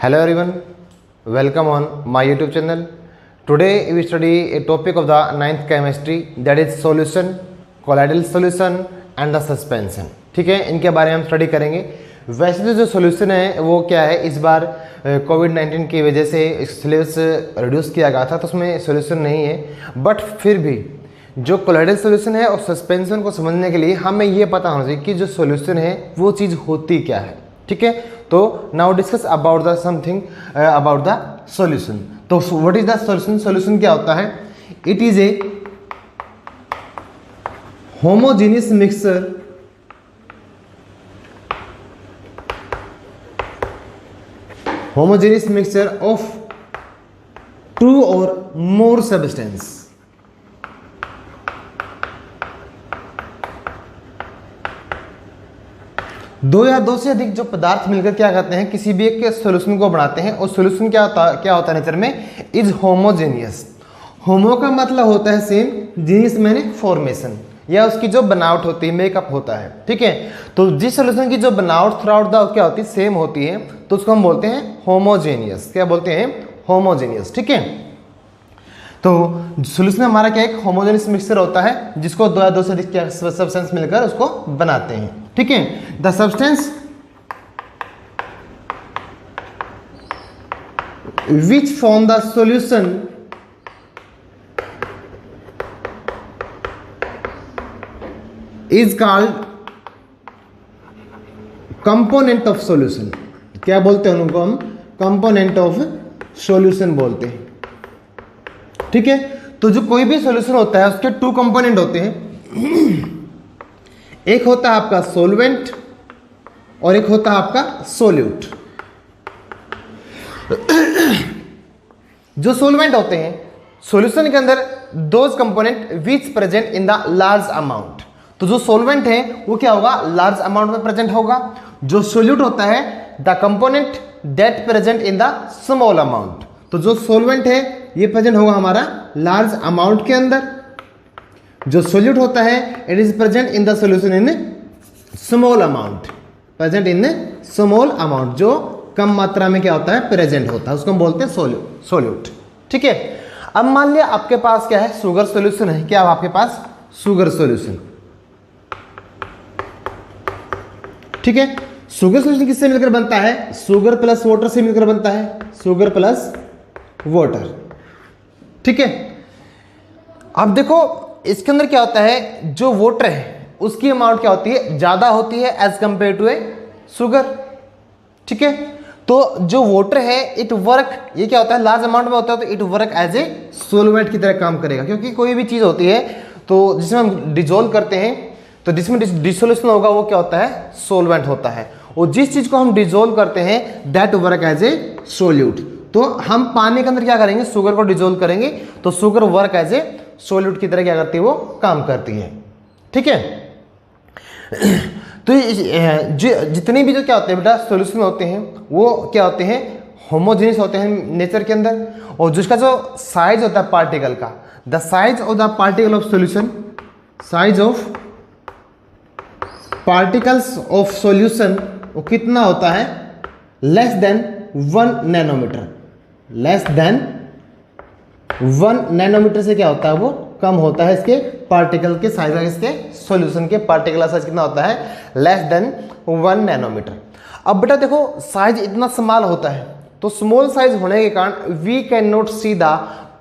Hello everyone, welcome on my YouTube channel. Today we study a topic of the ninth chemistry, that is solution, colloidal solution and the suspension. ठीक है, इनके बारे में हम study करेंगे। वैसे तो जो सोल्यूशन है वो क्या है, इस बार कोविड-19 की वजह से सिलेबस रिड्यूस किया गया था तो उसमें सोल्यूशन नहीं है, बट फिर भी जो कोलोइडल सोल्यूशन है और सस्पेंशन को समझने के लिए हमें ये पता होना चाहिए कि जो सोल्यूशन है वो चीज़ होती क्या है। ठीक है, तो now discuss about the something about the solution. तो what is the solution? Solution क्या होता है? It is a homogeneous mixture of two or more substance. दो या दो से अधिक जो पदार्थ मिलकर क्या करते हैं, किसी भी एक के सॉल्यूशन को बनाते हैं। और सॉल्यूशन क्या होता है नेचर में? Is homogeneous. होमो का मतलब होता है सेम, जीनियस मैंने फॉर्मेशन या उसकी जो बनावट होती है, मेकअप होता है। ठीक है, तो जिस सॉल्यूशन की जो बनावट थ्रू आउट द क्या होती है, सेम होती है, तो उसको हम बोलते हैं होमोजेनियस। क्या बोलते हैं? होमोजेनियस। ठीक है, तो सॉल्यूशन हमारा क्या एक होमोजेनियस मिक्सचर होता है जिसको दो या दो से अधिक सब्सटेंस मिलकर उसको बनाते हैं। ठीक है, the substance which form the solution is called component of solution. क्या बोलते हैं उनको? हम कंपोनेंट ऑफ सॉल्यूशन बोलते हैं। ठीक है, तो जो कोई भी सॉल्यूशन होता है उसके टू कंपोनेंट होते हैं, एक होता है आपका सोलवेंट और एक होता है आपका सोल्यूट। जो सोलवेंट होते हैं सॉल्यूशन के अंदर those component which present in the large amount. तो जो सोलवेंट है वो क्या होगा? लार्ज अमाउंट में प्रेजेंट होगा। जो सोल्यूट होता है the component that present in the small amount. तो जो सोलवेंट है ये प्रेजेंट होगा हमारा लार्ज अमाउंट के अंदर। जो सोल्यूट होता है it is present in the solution in small amount. Present in small amount, जो कम मात्रा में क्या होता है, प्रेजेंट होता है, उसको हम बोलते हैं सोल्यूट। ठीक है, अब मान लिया आपके पास क्या है, शुगर सॉल्यूशन है। क्या आपके पास शुगर सॉल्यूशन? ठीक है, शुगर सॉल्यूशन किससे मिलकर बनता है? शुगर प्लस वाटर से मिलकर बनता है। Sugar plus water. ठीक है, अब देखो इसके अंदर क्या होता है, जो वाटर है उसकी अमाउंट क्या होती है, ज्यादा होती है as compare to a sugar. ठीक है, तो जो वाटर है इट वर्क, ये क्या होता है, लार्ज अमाउंट में होता है तो it work as a solvent की तरह काम करेगा। क्योंकि कोई भी चीज होती है तो जिसमें हम डिजोल्व करते हैं तो जिसमें डिसोल्यूशन होगा वो क्या होता है, सोलवेंट होता है। और जिस चीज को हम डिजोल्व करते हैं that work as a solute. तो हम पानी के अंदर क्या करेंगे, शुगर को डिजोल्व करेंगे तो sugar work as a solute की तरह क्या करती है, वो काम करती है। ठीक है, तो जितने भी जो क्या होते हैं बेटा सॉल्यूशन होते हैं वो क्या होते हैं, होमोजेनियस होते हैं नेचर के अंदर। और जिसका जो साइज होता है पार्टिकल का, the size of the particle of solution, size of particles of solution वो कितना होता है, less than 1 nanometer. Less than 1 nanometer से क्या होता है, वो कम होता है इसके पार्टिकल के साइज। इसके सॉल्यूशन के पार्टिकल साइज कितना होता है, लेस देन 1 नैनोमीटर। अब बेटा देखो साइज इतना स्मॉल होता है तो स्मॉल साइज होने के कारण we can not see the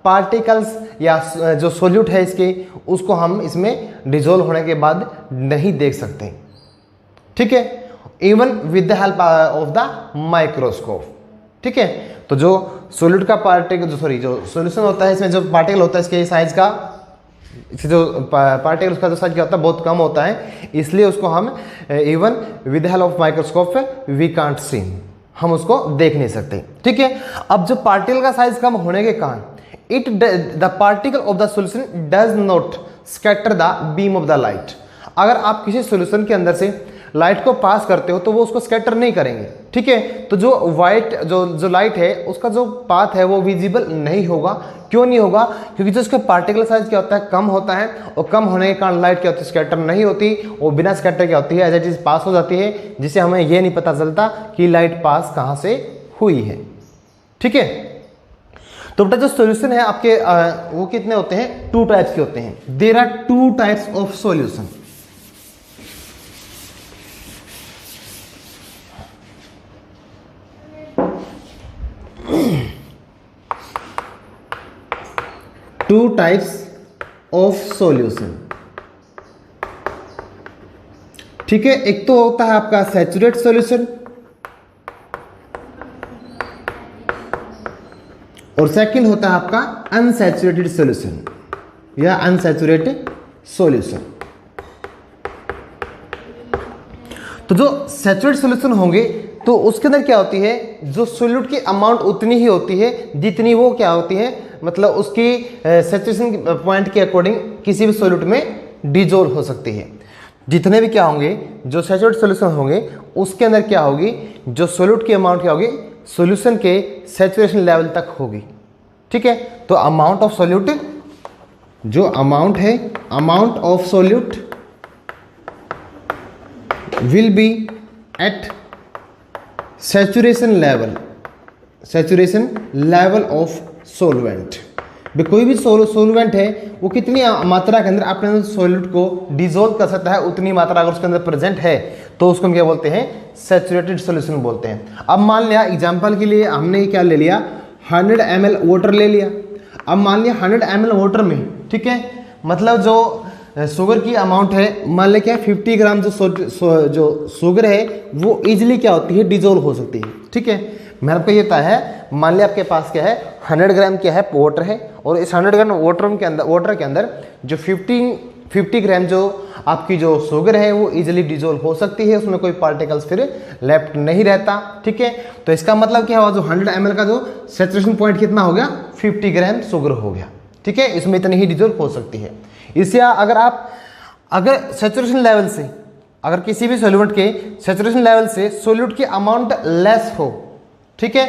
particles, या जो सोल्यूट है इसके उसको हम इसमें डिजोल्व होने के बाद नहीं देख सकते। ठीक है, even with the help of the microscope. ठीक है, तो जो सोल्यूट का पार्टिकल जो सॉल्यूशन होता है इसमें जो पार्टिकल होता है इसके साइज का, जो पार्टिकल उसका जो साइज क्या होता है बहुत कम होता है, इसलिए उसको हम even with the help of microscope we can't see, हम उसको देख नहीं सकते। ठीक है, अब जो पार्टिकल का साइज कम होने के कारण the particle of the solution does not scatter the beam of the light. अगर आप किसी सॉल्यूशन के अंदर से लाइट को पास करते हो तो वो उसको स्कैटर नहीं करेंगे। ठीक है, तो जो वाइट जो लाइट है उसका जो पाथ है वो विजिबल नहीं होगा। क्यों नहीं होगा? क्योंकि जो उसका पार्टिकल साइज क्या होता है, कम होता है, और कम होने के कारण लाइट क्या होती है, स्कैटर नहीं होती, और बिना स्कैटर क्या होती है, एज इट इज पास हो जाती है, जिससे हमें ये नहीं पता चलता कि लाइट पास कहाँ से हुई है। ठीक है, तो बेटा जो सॉल्यूशन है आपके वो कितने होते हैं, 2 टाइप्स के होते हैं। There are 2 types of solution. Two types of solution. ठीक है, एक तो होता है आपका सैचुरेट सॉल्यूशन और सेकंड होता है आपका अनसैचुरेटेड सॉल्यूशन या अनसैचुरेटेड सॉल्यूशन। तो जो सैचुरेटेड सॉल्यूशन होंगे तो उसके अंदर क्या होती है, जो सोल्यूट की अमाउंट उतनी ही होती है जितनी वो क्या होती है, मतलब उसकी सैचुरेशन पॉइंट के अकॉर्डिंग किसी भी सोल्यूट में डिजोल्व हो सकती है। जितने भी क्या होंगे जो सैचुरेटेड सॉल्यूशन होंगे उसके अंदर क्या होगी, जो सोल्यूट की अमाउंट क्या होगी, सॉल्यूशन के सैचुरेशन लेवल तक होगी। ठीक है, तो अमाउंट ऑफ सोल्यूट, जो अमाउंट है, amount of solute will be at saturation level of solvent. कोई भी सोलवेंट है वो कितनी मात्रा के अंदर अपने सोल्यूट को डिजोल्व कर सकता है, उतनी मात्रा अगर उसके अंदर प्रेजेंट है तो उसको हम क्या बोलते हैं, सैचुरेटेड सॉल्यूशन बोलते हैं। अब मान लिया एग्जांपल के लिए हमने क्या ले लिया, 100 ml वाटर ले लिया। अब मान लिया 100 ml वाटर में, ठीक है, मतलब जो शुगर की अमाउंट है, मान लिया क्या 50 ग्राम जो शुगर है वो इजीली क्या होती है, डिजोल्व हो सकती है। ठीक है, मैं आपको ये बताया है, मान लिया आपके पास क्या है 100 ग्राम क्या है वाटर है और इस 100 ग्राम वाटर के अंदर जो 50 ग्राम जो आपकी जो शुगर है वो इजीली डिजोल्व हो सकती है, उसमें कोई पार्टिकल्स फिर लेफ्ट नहीं रहता। ठीक है, तो इसका मतलब क्या हुआ, जो 100 ml का जो सैचुरेशन पॉइंट कितना हो गया, 50 ग्राम शुगर हो गया। ठीक है, इसमें इतनी ही डिजोल्व हो सकती है। इससे अगर सैचुरेशन लेवल से, अगर किसी भी सोल्यूट के सैचुरेशन लेवल से सोल्यूट की अमाउंट लेस हो, ठीक है,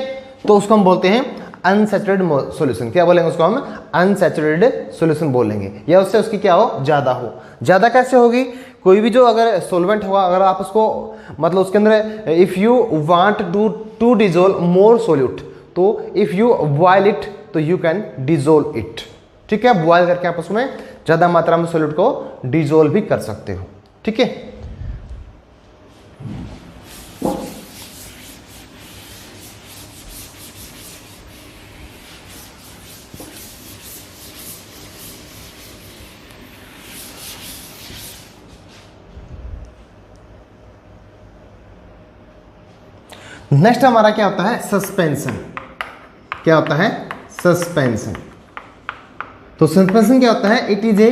तो उसको हम बोलते हैं अनसैचुरेटेड सॉल्यूशन। क्या बोलेंगे उसको हम, अनसैचुरेटेड सॉल्यूशन बोलेंगे। या उससे उसकी क्या हो, ज़्यादा हो। ज़्यादा कैसे होगी, कोई भी जो अगर सोलवेंट होगा, अगर आप उसको मतलब उसके अंदर if you want to dissolve more solute, तो इफ़ यू बॉयल इट तो यू कैन डिजोल्व इट। ठीक है, बॉयल करके आप उसमें ज़्यादा मात्रा में सोल्यूट को डिजोल्व भी कर सकते हो। ठीक है, नेक्स्ट हमारा क्या होता है, सस्पेंशन। क्या होता है, सस्पेंशन। तो सस्पेंशन क्या होता है, इट इज ए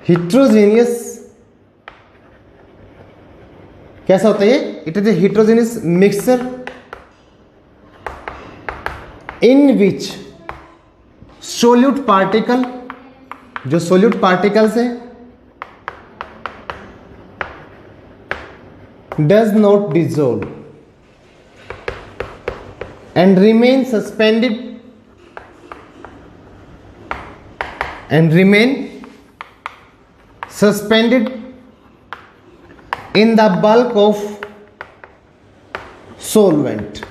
हिट्रोजेनियस, कैसा होता है ये, it is A heterogeneous mixture in which solute particle, जो सोल्यूट पार्टिकल्स है does not dissolve and remain suspended in the bulk of solvent।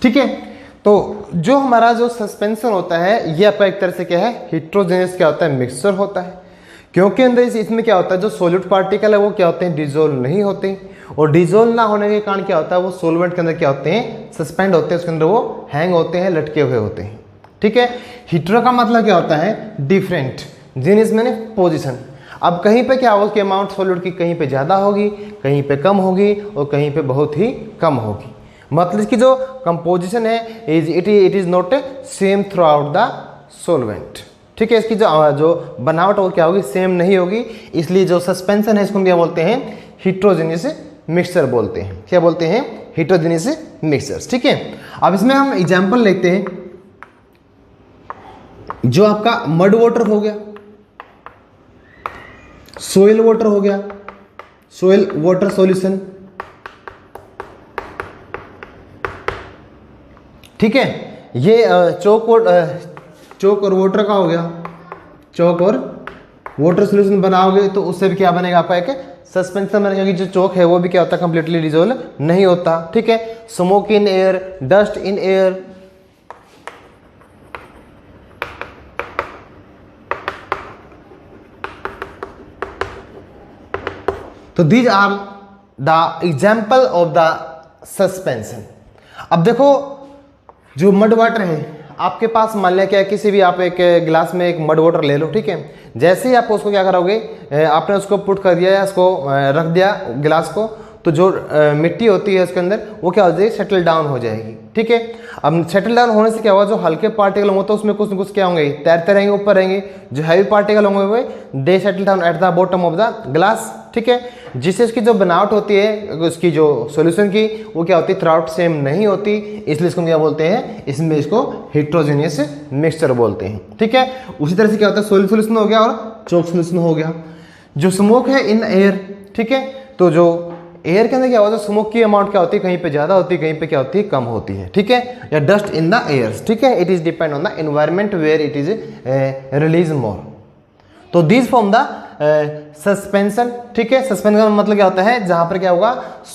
ठीक है, तो जो हमारा जो सस्पेंशन होता है ये आपका एक तरह से क्या है, हिट्रोजेनियस क्या होता है, मिक्सचर होता है। क्योंकि अंदर इसमें क्या होता है, जो सोल्यूट पार्टिकल है वो क्या होते हैं, डिजोल्व नहीं होते, और डिजोल्व ना होने के कारण क्या होता है, वो सोलवेंट के अंदर क्या होते हैं, सस्पेंड होते हैं, उसके अंदर वो हैंग होते हैं, लटके हुए होते हैं। ठीक है, हिट्रो का मतलब क्या होता है, डिफरेंट, जीनिस मैंने पोजिशन। अब कहीं पे क्या होगा कि अमाउंट सोल्यूट की कहीं पे ज़्यादा होगी, कहीं पे कम होगी और कहीं पे बहुत ही कम होगी। मतलब इसकी जो कंपोजिशन है it is not same through out the solvent. ठीक है, इसकी जो बनावट वो क्या होगी, सेम नहीं होगी। इसलिए जो सस्पेंशन है इसको हम क्या बोलते हैं, हिट्रोजेनियस मिक्सचर बोलते हैं। क्या बोलते हैं, हिट्रोजेनियस मिक्सचर्स। ठीक है, अब इसमें हम एग्जांपल लेते हैं, जो आपका मड वाटर हो गया, सोइल वाटर हो गया, सोइल वाटर सॉल्यूशन। ठीक है, ये चौक और वाटर का हो गया, चौक और वाटर सॉल्यूशन बनाओगे तो उससे भी क्या बनेगा आपका, एक सस्पेंशन में क्योंकि जो चोक है वो भी क्या होता है, कंप्लीटली डिजोल्व नहीं होता। ठीक है, smoke in air, dust in air, तो these are the example of the suspension. अब देखो जो मड वाटर है आपके पास, मान लिया क्या किसी भी आप एक गिलास में एक मड वाटर ले लो, ठीक है, जैसे ही आप उसको क्या करोगे, आपने उसको पुट कर दिया या उसको रख दिया गिलास को, तो जो मिट्टी होती है उसके अंदर वो क्या हो जाएगी, सेटल डाउन हो जाएगी। ठीक है, अब सेटल डाउन होने से क्या होगा, जो हल्के पार्टिकल होंगे तो उसमें कुछ न कुछ क्या होंगे, तैरते रहेंगे, ऊपर रहेंगे। जो हैवी पार्टिकल होंगे वो they settle down at the bottom of the glass. ठीक है, जिससे इसकी जो बनावट होती है उसकी जो सॉल्यूशन की वो क्या होती है, थ्राउट सेम नहीं होती, इसलिए इसको क्या बोलते हैं, इसमें इसको हेट्रोजेनियस मिक्सचर बोलते हैं। ठीक है, उसी तरह से क्या होता है, सोलिड सॉल्यूशन हो गया और चोक सॉल्यूशन हो गया। जो स्मोक है इन एयर, ठीक है, तो जो एयर के अंदर क्या होता है, स्मोक की अमाउंट क्या होती है, कहीं पे ज्यादा होती है, कहीं पे क्या होती है, कम होती है। ठीक है, या डस्ट इन द एयर। ठीक है, it is depend on the environment where it is release more. तो दिस फॉर्म द सस्पेंशन। ठीक है, सस्पेंशन का मतलब क्या होता है, जहां पर क्या होगा,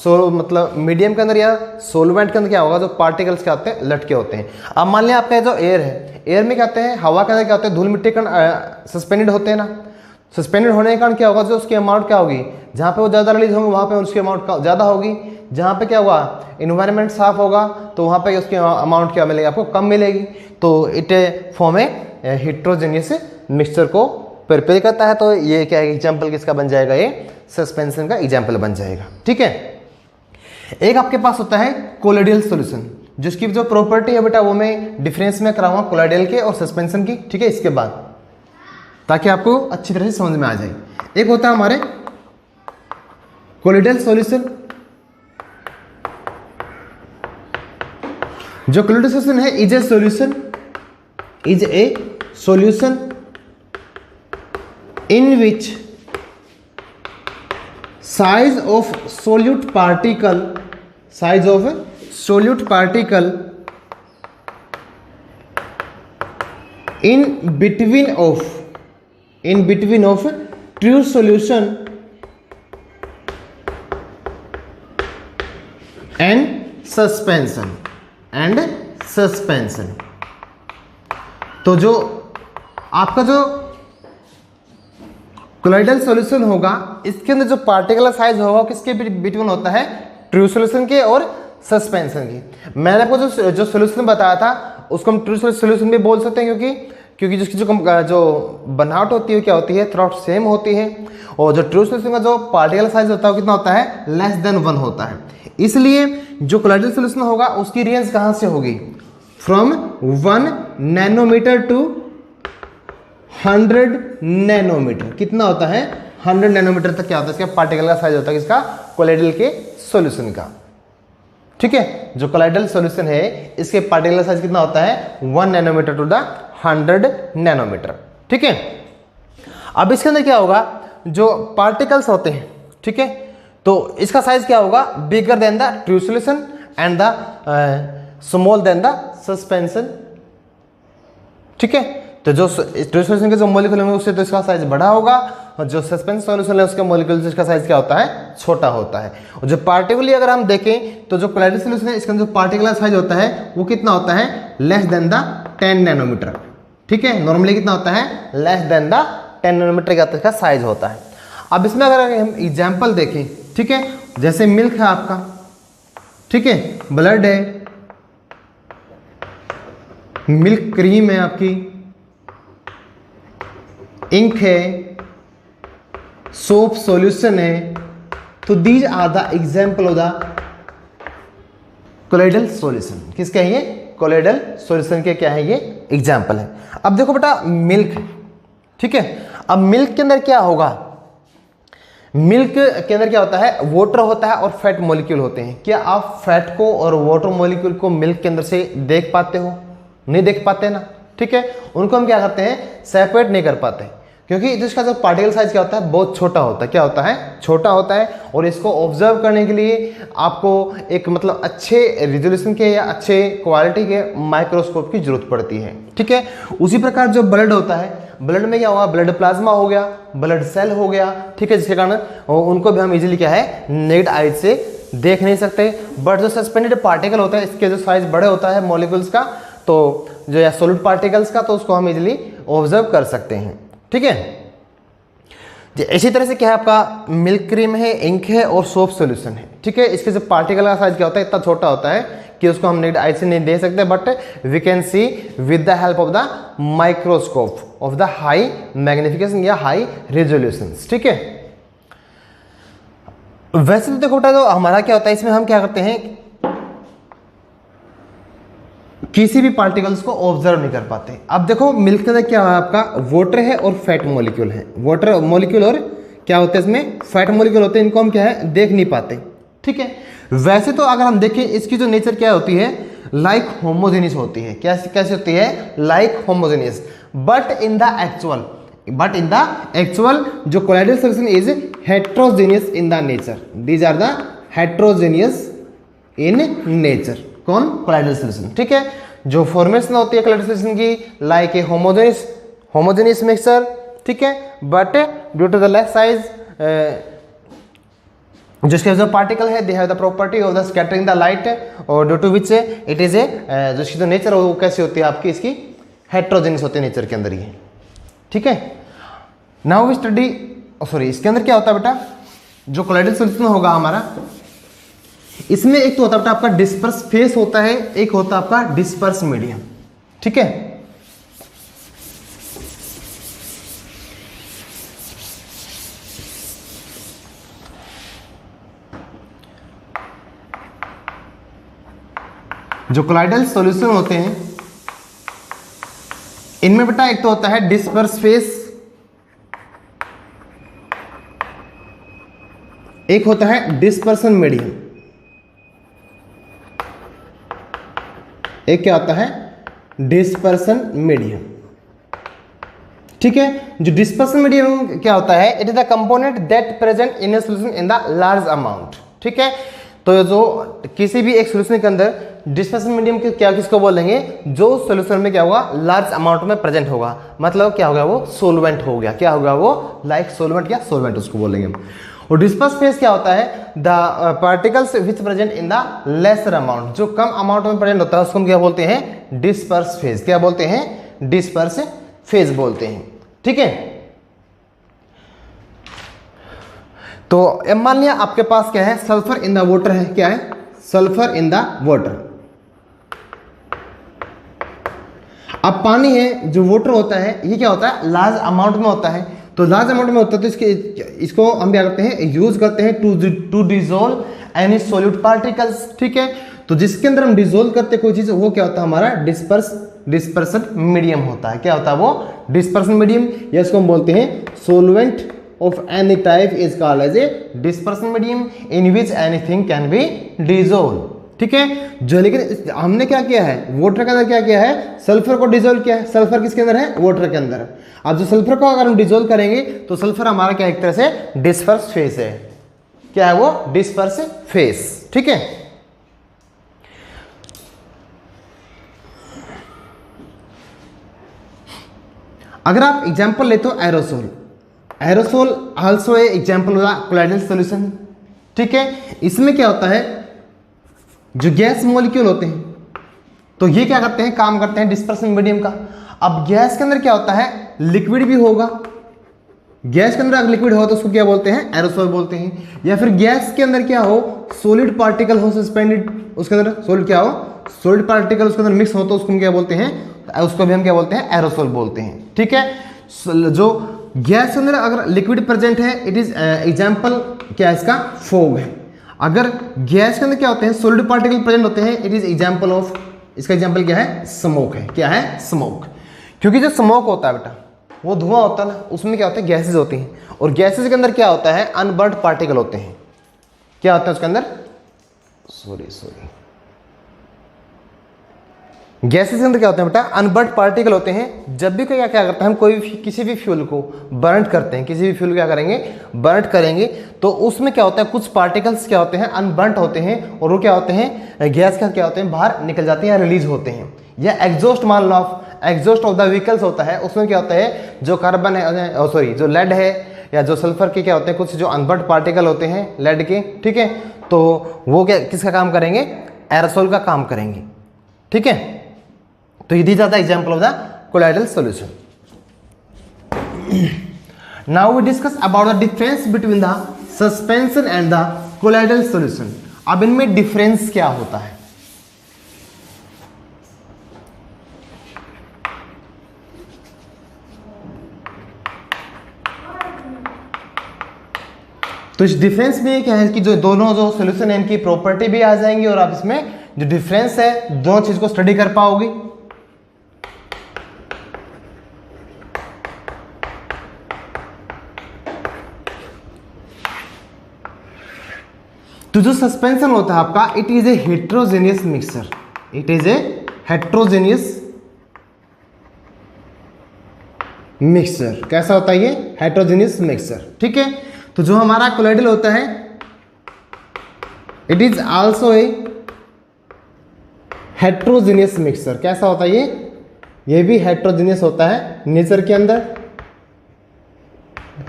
मतलब मीडियम के अंदर या सोलवेंट के अंदर क्या होगा, जो पार्टिकल्स क्या होते हैं, लटके होते हैं। अब मान लिया आपका जो एयर है, एयर में क्या होते हैं, हवा के अंदर क्या होते हैं, धूल मिट्टी का सस्पेंडेड होते हैं ना। सस्पेंडेड होने के कारण क्या होगा, जो उसकी अमाउंट क्या होगी, जहां पे वो ज्यादा रिलीज होंगे वहां पे उसकी अमाउंट ज्यादा होगी। जहां पे क्या होगा, इन्वायरमेंट साफ होगा तो वहां पे उसकी अमाउंट क्या मिलेगी, आपको कम मिलेगी। तो it form A heterogeneous mixture को प्रिपेयर करता है। तो ये क्या है, एग्जाम्पल किसका बन जाएगा, ये सस्पेंशन का एग्जाम्पल बन जाएगा। ठीक है, एक आपके पास होता है कोलोइडल सॉल्यूशन, जिसकी जो प्रॉपर्टी है बेटा वो मैं डिफरेंस में कराऊंगा कोलोइडल के और सस्पेंशन की। ठीक है, इसके बाद, ताकि आपको अच्छी तरह से समझ में आ जाए। एक होता है हमारे कोलोइडल सॉल्यूशन। जो कोलोइडल सॉल्यूशन है is a solution in which size of solute particle in between of true solution and suspension तो जो आपका जो कोलोइडल सॉल्यूशन होगा, इसके अंदर जो पार्टिकुलर साइज होगा किसके बिटवीन होता है, ट्रू सॉल्यूशन के और सस्पेंशन की। मैंने आपको जो सॉल्यूशन बताया था उसको हम ट्रू सॉल्यूशन भी बोल सकते हैं, क्योंकि जिसकी जो बनावट होती है क्या होती है, थ्राउट सेम होती है। और जो ट्रू सॉल्यूशन का जो पार्टिकुलर साइज होता है वो कितना होता है, लेस देन 1 होता है। इसलिए जो कोलोइडल सॉल्यूशन होगा उसकी रेंज कहां से होगी, फ्रॉम 1 नैनोमीटर टू 100 नैनोमीटर। कितना होता है, 100 नैनोमीटर तक क्या होता है इसका पार्टिकल का साइज होता है, इसका कोलोइडल के सॉल्यूशन का। ठीक है, जो कोलोइडल सॉल्यूशन है इसके पार्टिकल साइज कितना होता है, 1 नैनोमीटर टू द 100 नैनोमीटर। ठीक है, अब इसके अंदर क्या होगा, जो पार्टिकल्स होते हैं, ठीक है, तो इसका साइज क्या होगा, bigger than the true solution and the small than the suspension. ठीक है, तो जो ट्रू सॉल्यूशन के जो मॉलिक्यूल होंगे उससे तो इसका साइज बड़ा होगा, और जो सस्पेंशन सॉल्यूशन है उसके मॉलिक्यूल से इसका साइज क्या होता है, छोटा होता है। और जो पार्टिकुलरली अगर हम देखें तो जो कोलोइडल सॉल्यूशन है इसका जो पार्टिकुलर साइज होता है वो कितना होता है, लेस देन द 10 नैनोमीटर। ठीक है, नॉर्मली कितना होता है, लेस देन द 10 नैनोमीटर का इसका साइज होता है। अब इसमें अगर हम एग्जाम्पल देखें, ठीक है, जैसे मिल्क है आपका, ठीक है, ब्लड है, मिल्क क्रीम है आपकी, इंक है, सोप सॉल्यूशन है, तो these are the example of the colloidal solution. किसके है ये, कोलोइडल सॉल्यूशन के क्या है ये एग्जाम्पल है। अब देखो बेटा मिल्क, ठीक है, अब मिल्क के अंदर क्या होगा, मिल्क के अंदर क्या होता है, वाटर होता है और फैट मॉलिक्यूल होते हैं। क्या आप फैट को और वाटर मॉलिक्यूल को मिल्क के अंदर से देख पाते हो, नहीं देख पाते ना। ठीक है, उनको हम क्या करते हैं, सेपरेट नहीं कर पाते। क्योंकि इसका जो पार्टिकल साइज क्या होता है, बहुत छोटा होता है। क्या होता है, छोटा होता है। और इसको ऑब्जर्व करने के लिए आपको एक मतलब अच्छे रिजोल्यूशन के या अच्छे क्वालिटी के माइक्रोस्कोप की जरूरत पड़ती है। ठीक है, उसी प्रकार जो ब्लड होता है, ब्लड में क्या हुआ, ब्लड प्लाज्मा हो गया, ब्लड सेल हो गया। ठीक है, जिसके कारण उनको भी हम इजीली क्या है, नेक्ड आई से देख नहीं सकते। बट जो सस्पेंडेड पार्टिकल होता है, इसके जो साइज बड़े होता है मॉलिक्यूल्स का, तो जो या सॉलिड पार्टिकल्स का, तो उसको हम इजीली ऑब्जर्व कर सकते हैं। ठीक है, इसी तरह से क्या है, आपका मिल्क क्रीम है, इंक है और सोप सॉल्यूशन है। ठीक है, इसके जो पार्टिकल का साइज क्या होता है, इतना छोटा होता है कि उसको हम नेक्ड आई से नहीं देख सकते, but we can see with the help of the microscope of the high magnification या हाई रेजोल्यूशन। ठीक है, वैसे तो देखो बेटा, तो हमारा क्या होता है, इसमें हम क्या करते हैं, किसी भी पार्टिकल्स को ऑब्जर्व नहीं कर पाते। अब देखो मिल्क के अंदर क्या है, आपका वाटर है और फैट मॉलिक्यूल है। वाटर मॉलिक्यूल और क्या होते हैं, इसमें फैट मॉलिक्यूल होते हैं, इनको हम क्या है, देख नहीं पाते। ठीक है, वैसे तो अगर हम देखें, इसकी जो नेचर क्या होती है, लाइक होमोजेनियस होती है। कैसे होती है, like homogeneous. But in the actual जो colloidal solution is heterogeneous in the nature. These are the heterogeneous in nature. कौन, कोलाइडल सॉल्यूशन। ठीक है, जो फॉर्मेशन होती है कोलाइडल सॉल्यूशन की, लाइक ए होमोजेनियस मिक्सचर। ठीक है, but due to the less size, जिसके जो पार्टिकल है, they have the property of the scattering the light, और due to which it is a, जिसकी जो नेचर है वो कैसी होती है आपकी, इसकी हेट्रोजेनियस होती है नेचर के अंदर ये। ठीक है, नाउ वी स्टडी, सॉरी, इसके अंदर क्या होता है बेटा, जो कोलाइडल सॉल्यूशन होगा हमारा, इसमें एक तो होता है बेटा आपका डिस्पर्स फेस होता है, एक होता है आपका डिस्पर्स मीडियम। ठीक है, जो कोलाइडल सॉल्यूशन होते हैं, इनमें बेटा एक तो होता है डिस्पर्स फेस, एक होता है डिस्पर्सन मीडियम, एक क्या होता है, डिस्पर्सन मीडियम। ठीक है, जो डिस्पर्सन मीडियम क्या होता है, it is the component that present in A solution in the large amount. ठीक है, तो जो किसी भी एक सॉल्यूशन के अंदर डिस्पर्सन मीडियम क्या किसको बोलेंगे, जो सॉल्यूशन में क्या होगा, लार्ज अमाउंट में प्रेजेंट होगा, मतलब क्या होगा, वो सोलवेंट हो गया। क्या होगा वो, लाइक सोलवेंट या सोलवेंट उसको बोलेंगे। और डिस्पर्स फेज क्या होता है, the particles which present in the lesser amount, जो कम अमाउंट में प्रेजेंट होता है उसको हम क्या बोलते हैं, डिस्पर्स फेज। क्या बोलते हैं, डिस्पर्स फेज बोलते हैं। ठीक है, तो अब मान लिया आपके पास क्या है, सल्फर इन द वाटर है। क्या है, सल्फर इन द वाटर। अब पानी है, जो वाटर होता है, ये क्या होता है, लार्ज अमाउंट में होता है। तो लार्ज अमाउंट में होता है तो इसको हम क्या करते हैं, यूज करते हैं to dissolve any solute particles. ठीक है, तो जिसके अंदर हम डिजोल्व करते हैं कोई चीज, वो क्या होता है, हमारा डिस्पर्सन मीडियम होता है। क्या होता है वो, डिस्पर्सन मीडियम, या इसको हम बोलते हैं solvent of any type is called as a dispersion medium in which anything can be dissolve. ठीक है, जो लेकिन हमने क्या किया है, वाटर के अंदर क्या किया है, सल्फर को डिजोल्व किया है। सल्फर किसके अंदर है, वाटर के अंदर। अब जो सल्फर को अगर हम डिजोल्व करेंगे तो सल्फर हमारा क्या, एक तरह से डिस्पर्स फेस है। क्या है वो, डिस्पर्स फेस। ठीक है, अगर आप एग्जांपल लेते हो aerosol, aerosol also a example of colloidal solution. ठीक है, इसमें क्या होता है, जो गैस मॉलिक्यूल होते हैं, तो ये क्या करते हैं, काम करते हैं डिस्पर्सन मीडियम का। अब गैस के अंदर क्या होता है, लिक्विड भी होगा। गैस के अंदर अगर लिक्विड हो तो उसको क्या बोलते हैं, एरोसोल बोलते हैं। या फिर गैस के अंदर क्या हो, सॉलिड पार्टिकल हो सस्पेंडेड, उसके अंदर सॉलिड क्या हो, सॉलिड पार्टिकल उसके अंदर मिक्स हो तो उसको हम क्या बोलते हैं, उसको भी हम क्या बोलते हैं, एरोसोल बोलते हैं। ठीक है, जो गैस के अंदर अगर लिक्विड प्रेजेंट है, इट इज एग्जाम्पल क्या है इसका, फोग है। अगर गैस के अंदर क्या होते हैं, सॉलिड पार्टिकल प्रेजेंट होते हैं, इट इज एग्जाम्पल ऑफ, इसका एग्जाम्पल क्या है, स्मोक है। क्या है, स्मोक। क्योंकि जो स्मोक होता है बेटा, वो धुआं होता है ना, उसमें क्या होता है, गैसेज होती हैं, और गैसेज के अंदर क्या होता है, अनबर्न्ड पार्टिकल होते हैं। क्या होता है उसके अंदर, सॉरी गैसेस के अंदर क्या होते हैं बेटा, अनबर्न्ड पार्टिकल होते हैं। जब भी कोई क्या करता है, हम कोई भी किसी भी फ्यूल को बर्न करते हैं, किसी भी फ्यूल क्या करेंगे, बर्न करेंगे, तो उसमें क्या होता है, कुछ पार्टिकल्स क्या होते हैं, अनबर्न्ड होते हैं, और वो क्या होते हैं, गैस का क्या होते हैं, बाहर निकल जाते हैं या रिलीज होते हैं। या एग्जॉस्ट मान लो आप, एग्जॉस्ट ऑफ द व्हीकल्स होता है, उसमें क्या होता है, जो कार्बन है, सॉरी जो लेड है या जो सल्फर के क्या होते हैं, कुछ जो अनबर्न्ड पार्टिकल होते हैं लेड के, ठीक है, तो वो क्या किसका काम करेंगे, एरोसोल का काम करेंगे, ठीक है। तो ये these are the example of the colloidal solution. Now we discuss about the difference between the suspension and the colloidal solution. अब इनमें डिफरेंस क्या होता है। तो इस डिफरेंस में क्या है कि जो दोनों जो सॉल्यूशन है इनकी प्रॉपर्टी भी आ जाएंगी, और आप इसमें जो डिफरेंस है दोनों चीज को स्टडी कर पाओगे। तो जो सस्पेंशन होता है आपका, it is A heterogeneous mixture, it is A heterogeneous mixture. कैसा होता है ये, हेट्रोजेनियस मिक्सचर, ठीक है। तो जो हमारा कोलाइडल होता है, it is also a heterogeneous mixture. कैसा होता है ये भी हेट्रोजेनियस होता है नेचर के अंदर,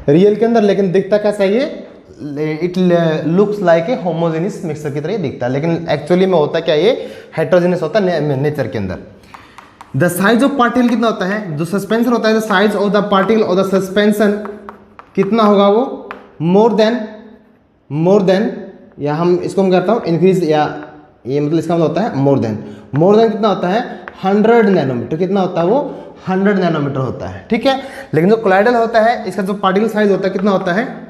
रियल के अंदर, लेकिन दिखता कैसा है ये, it looks like a homogeneous mixture की तरह ये दिखता है, लेकिन एक्चुअली में होता क्या, ये हेट्रोजेनियस होता है नेचर के अंदर। द साइज ऑफ पार्टिकल कितना होता है, जो सस्पेंशन होता है, the size of the particle और द सस्पेंशन कितना होगा, वो मोर देन, या हम इसको हम करता हूँ इंक्रीज, या ये मतलब इसका मतलब होता है मोर देन कितना होता है, 100 नैनोमीटर। कितना होता है वो, 100 नैनोमीटर होता है, ठीक है। लेकिन जो कोलाइडल होता है, इसका जो पार्टिकल साइज होता है कितना होता है,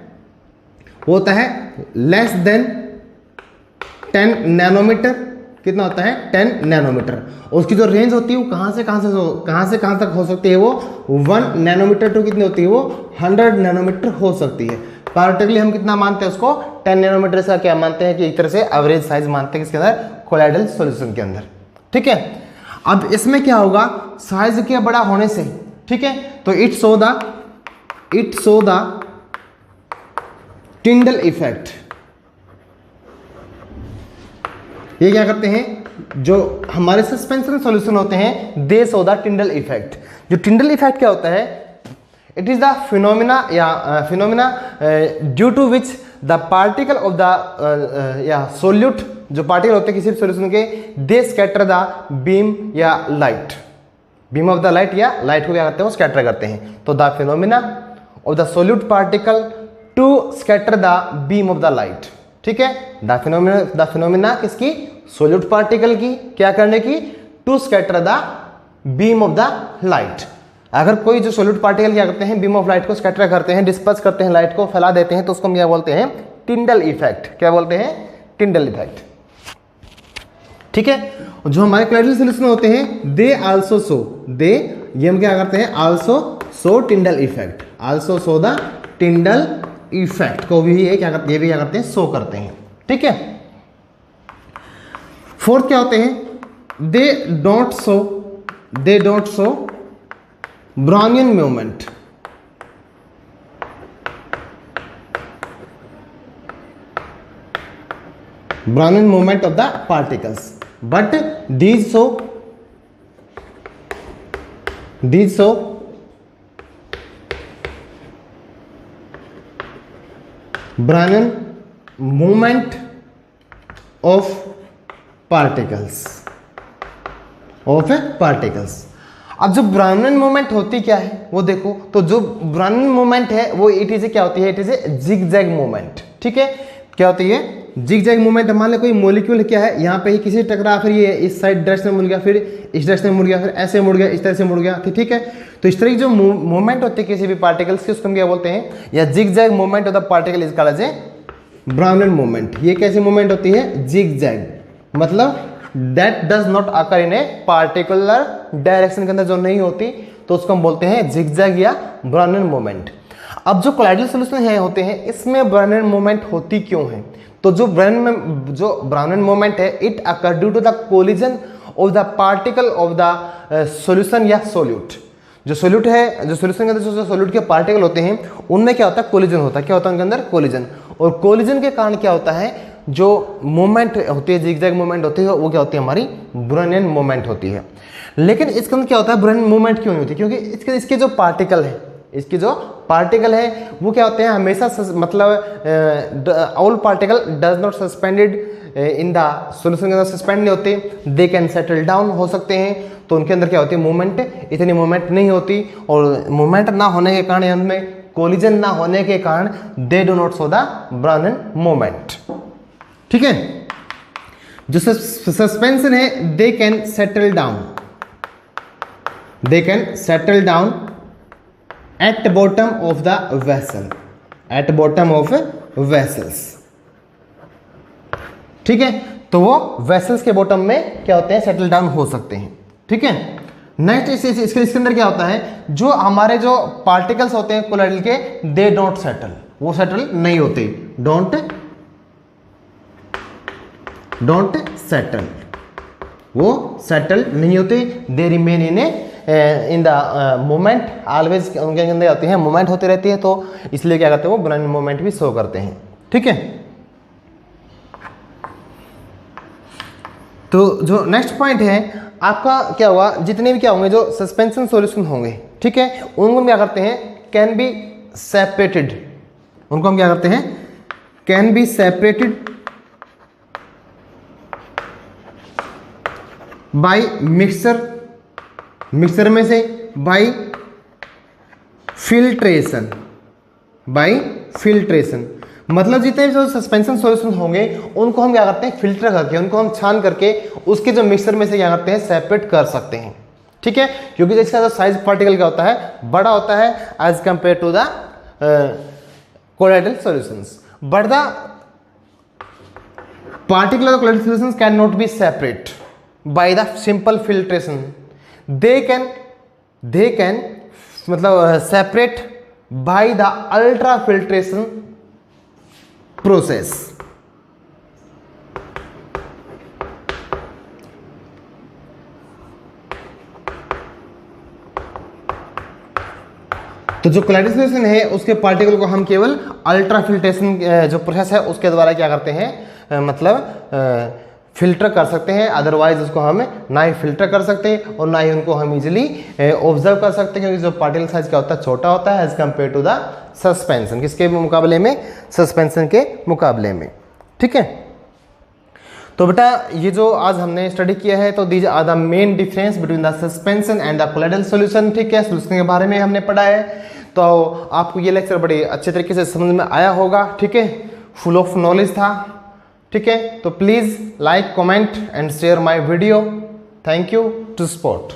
वो होता है लेस देन 10 नैनोमीटर। कितना होता है, 10 नैनोमीटर। उसकी जो रेंज होती है वो कहाँ से कहाँ तक हो सकती है, वो 1 नैनोमीटर टू कितनी होती है, वो 100 नैनोमीटर हो सकती है। पार्टिकुलरली हम कितना मानते हैं उसको, 10 नैनोमीटर से क्या मानते हैं कि एक तरह से एवरेज साइज मानते हैं किसके अंदर, कोलाइडल सॉल्यूशन के अंदर, ठीक है। अब इसमें क्या होगा, साइज के बड़ा होने से, ठीक है, तो it show the Tyndall effect. ये क्या करते हैं, जो हमारे सस्पेंशन सॉल्यूशन होते हैं, they show the Tyndall effect. जो टिंडल इफेक्ट क्या होता है, it is the phenomena due to which the particle of the या सोल्यूट, जो पार्टिकल होते हैं किसी भी सॉल्यूशन के, दे स्कैटर द बीम या light, beam of the light या लाइट को क्या करते हैं, वो स्कैटर करते हैं। तो the phenomena of the solute particle to scatter the beam of the light, ठीक है। द फिनोमिना किसकी, सोल्यूट पार्टिकल की, क्या करने की, to scatter the beam of the light. अगर कोई जो सोल्यूट पार्टिकल क्या करते हैं, बीम ऑफ लाइट को स्कैटर करते हैं, डिस्पर्स करते हैं, लाइट को फैला देते हैं, तो उसको हम क्या बोलते हैं, टिंडल इफेक्ट। क्या बोलते हैं, टिंडल इफेक्ट, ठीक है। जो हमारे कोलाइडल सॉल्यूशन होते हैं, दे आल्सो शो, ये हम क्या करते हैं, also show Tyndall effect, also show the Tyndall effect को भी ये क्या करते हैं, शो करते हैं, ठीक है। फोर्थ क्या होते हैं, they don't show Brownian movement. Brownian movement of the particles, but these show Brownian movement of particles, अब जो ब्राउनियन मूवमेंट होती क्या है वो देखो। तो जो ब्राउनियन मूवमेंट है वो इट इज क्या होती है, it is A zigzag movement, ठीक है। क्या होती है, जिगजैग मूवमेंट। मान लो कोई मॉलिक्यूल क्या है, यहाँ पे ही किसी टकरा, फिर ये इस साइड डायरेक्शन में मुड़ गया, फिर इस डायरेक्शन में मुड़ गया, फिर ऐसे मुड़ गया, इस तरह से मुड़ गया, ठीक है। तो इस तरह की जो मूवमेंट होती है किसी भी पार्टिकल्स की, उसको हम क्या बोलते हैं, या zigzag movement of the particle is called as a Brownian movement. ये कैसी मूवमेंट होती है, जिगजैग, मतलब that does not occur in a particular direction के अंदर जो नहीं होती, तो उसको हम बोलते हैं जिगजैग या ब्राउनियन मूवमेंट। अब जो कोलाइडल सॉल्यूशन है होते हैं, इसमें ब्राउनियन मूवमेंट होती क्यों है, तो जो ब्राउनियन मूवमेंट है, it occur due to the collision of the particle of the solution या सोल्यूट। जो सोल्यूट है, जो सोल्यूशन के अंदर जो सोल्यूट के पार्टिकल होते हैं उनमें क्या होता है, कोलिजन होता है। क्या होता है उनके अंदर, कोलिजन। और कोलिजन के कारण क्या होता है, जो मूवमेंट होती है, जिगजैग मूवमेंट होती है, वो क्या होती है, हमारी ब्रुनौनियन मूवमेंट होती है। लेकिन इसके अंदर क्या होता है, ब्रुनौनियन मूवमेंट क्यों नहीं होती, क्योंकि इसके जो पार्टिकल है, इसके जो पार्टिकल है वो क्या होते हैं, हमेशा मतलब all particle does not suspended in the solution के अंदर सस्पेंड नहीं होते, दे कैन सेटल डाउन हो सकते हैं। तो उनके अंदर क्या होती है, मूवमेंट, इतनी मूवमेंट नहीं होती। और मूवमेंट ना होने के कारण, उनमें कोलिजन ना होने के कारण they do not show the brownian movement. ठीक है। जो सस्पेंशन है, they can settle down, they can settle down at bottom of the vessel, at bottom of vessels. ठीक है। तो वो वेसल्स के बॉटम में क्या होते हैं, सेटल डाउन हो सकते हैं। ठीक है। नेक्स्ट इसके अंदर क्या होता है, जो हमारे जो पार्टिकल्स होते हैं कोलाइडल के, दे डोंट सेटल, वो सेटल नहीं होते, डोंट सेटल, वो सेटल नहीं होते, they remain in the moment always, उनके अंदर आते हैं, मोमेंट होते रहती है। तो इसलिए क्या करते हैं, वो ब्रुनौनियन मोमेंट भी शो करते हैं। ठीक है। तो जो नेक्स्ट पॉइंट है आपका क्या हुआ, जितने भी क्या होंगे जो सस्पेंशन सॉल्यूशन होंगे, ठीक है, उनको हम क्या करते हैं, कैन बी सेपरेटेड, उनको हम क्या करते हैं, can be separated by mixture, mixture में से बाय फिल्ट्रेशन, बाय फिल्ट्रेशन। मतलब जितने भी जो सस्पेंशन सॉल्यूशन होंगे उनको हम क्या करते हैं, फिल्टर करके, उनको हम छान करके उसके जो मिक्सचर में से क्या करते हैं, सेपरेट कर सकते हैं। ठीक है। क्योंकि इसका जो साइज पार्टिकल क्या होता है, बड़ा होता है as compare to the colloidal solutions, but the particle of colloidal solutions can not be separate by the simple filtration, they can मतलब separate by the ultra filtration process. तो जो कोलाइडल सॉल्यूशन है उसके पार्टिकल को हम केवल ultra filtration जो process है उसके द्वारा क्या करते हैं, मतलब फिल्टर कर सकते हैं। अदरवाइज उसको हम ना ही फिल्टर कर सकते हैं और ना ही उनको हम इजीली ऑब्जर्व कर सकते हैं, क्योंकि जो पार्टिकल साइज क्या होता है, छोटा होता है as compare to the suspension. किसके मुकाबले में, सस्पेंशन के मुकाबले में। ठीक है। तो बेटा ये जो आज हमने स्टडी किया है, तो these are the main difference between the suspension and the colloidal solution. ठीक है। सॉल्यूशन के बारे में हमने पढ़ा है, तो आपको ये लेक्चर बड़े अच्छे तरीके से समझ में आया होगा। ठीक है। फुल ऑफ नॉलेज था। ठीक है। तो please like, comment and share my video. Thank you to support.